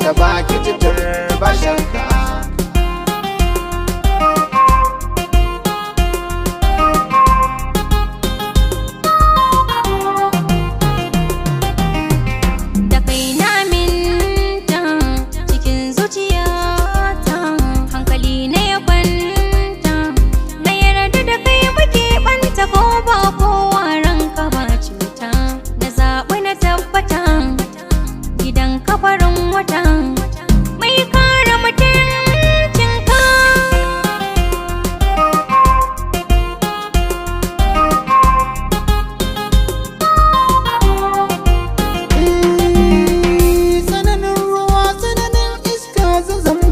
ta baki titir ba shakka.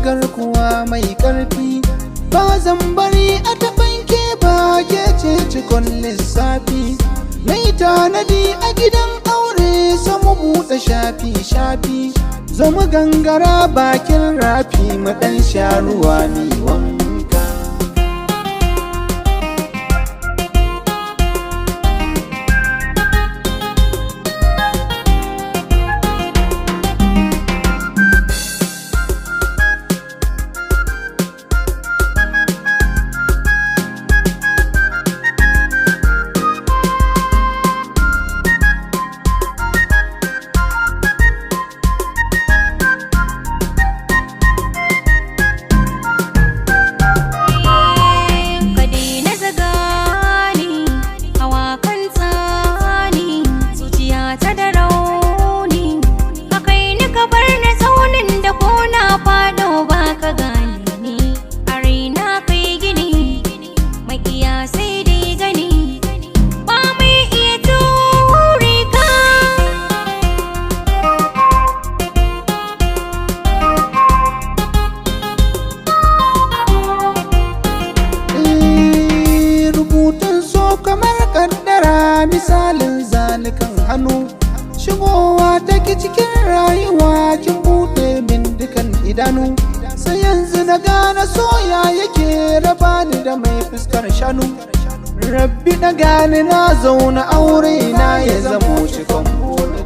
Garkuwa mai ƙarfi ba zan bari a taɓanke ba, ke ce cikon lissafi. Mai tanadi a gidan aure samu buɗe shafi-shafi, zo mu gangara bakin rafi mu ɗan sha ruwa ni wanka. Misalin zanukan hannu shigowa take cikin rayuwa, kin buɗe min dukan idanu. Sai yanzu na gane soya yake raba ni da mai fuskar shanu. Rabbi na gane na zauna aure na ya zamo cikon buri.